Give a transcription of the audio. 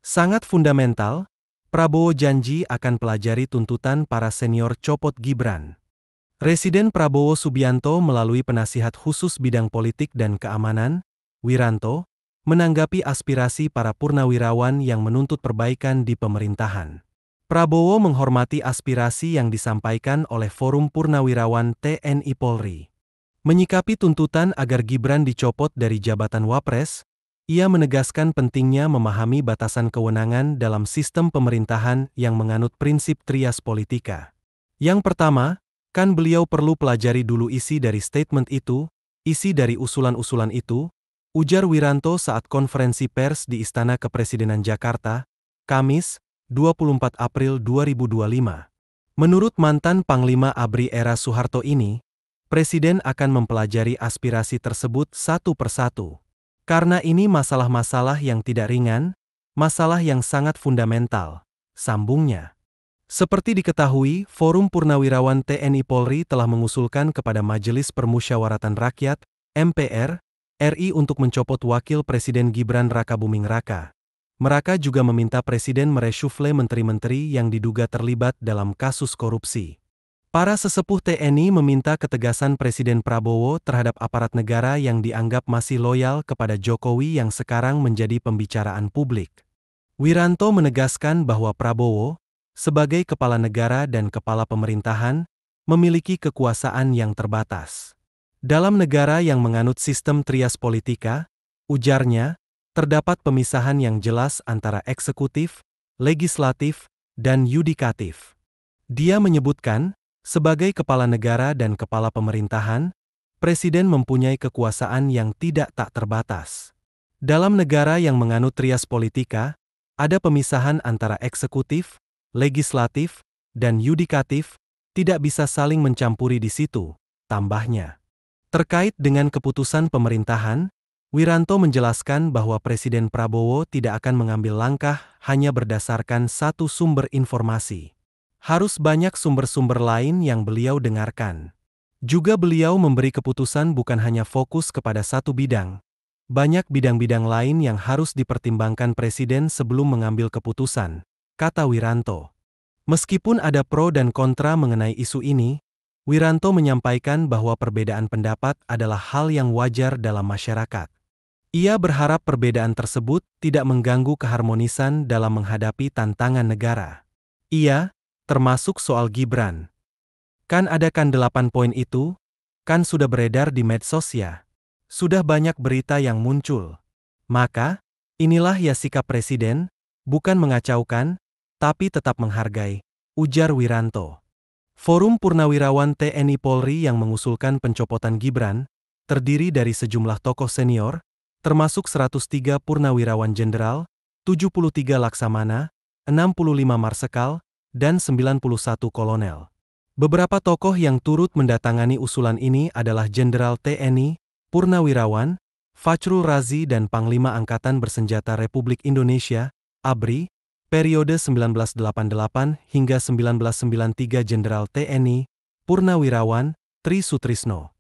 Sangat fundamental, Prabowo janji akan pelajari tuntutan para senior copot Gibran. Residen Prabowo Subianto melalui penasihat khusus bidang politik dan keamanan, Wiranto, menanggapi aspirasi para purnawirawan yang menuntut perbaikan di pemerintahan. Prabowo menghormati aspirasi yang disampaikan oleh Forum Purnawirawan TNI Polri. Menyikapi tuntutan agar Gibran dicopot dari jabatan Wapres, ia menegaskan pentingnya memahami batasan kewenangan dalam sistem pemerintahan yang menganut prinsip trias politika. Yang pertama, kan beliau perlu pelajari dulu isi dari statement itu, isi dari usulan-usulan itu, ujar Wiranto saat konferensi pers di Istana Kepresidenan Jakarta, Kamis, 24 April 2025. Menurut mantan Panglima ABRI era Soeharto ini, Presiden akan mempelajari aspirasi tersebut satu persatu. Karena ini masalah-masalah yang tidak ringan, masalah yang sangat fundamental, sambungnya. Seperti diketahui, Forum Purnawirawan TNI Polri telah mengusulkan kepada Majelis Permusyawaratan Rakyat, MPR, RI untuk mencopot Wakil Presiden Gibran Rakabuming Raka. Mereka juga meminta Presiden mereshuffle menteri-menteri yang diduga terlibat dalam kasus korupsi. Para sesepuh TNI meminta ketegasan Presiden Prabowo terhadap aparat negara yang dianggap masih loyal kepada Jokowi yang sekarang menjadi pembicaraan publik. Wiranto menegaskan bahwa Prabowo, sebagai kepala negara dan kepala pemerintahan, memiliki kekuasaan yang terbatas. Dalam negara yang menganut sistem trias politika, ujarnya, terdapat pemisahan yang jelas antara eksekutif, legislatif, dan yudikatif. Dia menyebutkan, sebagai kepala negara dan kepala pemerintahan, Presiden mempunyai kekuasaan yang tak terbatas. Dalam negara yang menganut trias politika, ada pemisahan antara eksekutif, legislatif, dan yudikatif, tidak bisa saling mencampuri di situ, tambahnya. Terkait dengan keputusan pemerintahan, Wiranto menjelaskan bahwa Presiden Prabowo tidak akan mengambil langkah hanya berdasarkan satu sumber informasi. Harus banyak sumber-sumber lain yang beliau dengarkan. Juga beliau memberi keputusan bukan hanya fokus kepada satu bidang. Banyak bidang-bidang lain yang harus dipertimbangkan Presiden sebelum mengambil keputusan, kata Wiranto. Meskipun ada pro dan kontra mengenai isu ini, Wiranto menyampaikan bahwa perbedaan pendapat adalah hal yang wajar dalam masyarakat. Ia berharap perbedaan tersebut tidak mengganggu keharmonisan dalam menghadapi tantangan negara. Ia, termasuk soal Gibran. Kan 8 poin itu, kan sudah beredar di medsos ya. Sudah banyak berita yang muncul. Maka, inilah ya sikap Presiden, bukan mengacaukan, tapi tetap menghargai, ujar Wiranto. Forum Purnawirawan TNI Polri yang mengusulkan pencopotan Gibran, terdiri dari sejumlah tokoh senior, termasuk 103 Purnawirawan Jenderal, 73 Laksamana, 65 Marsekal, dan 91 kolonel. Beberapa tokoh yang turut mendatangani usulan ini adalah Jenderal TNI, Purnawirawan, Fachrul Razi dan Panglima Angkatan Bersenjata Republik Indonesia, ABRI, periode 1988 hingga 1993 Jenderal TNI, Purnawirawan, Tri Sutrisno.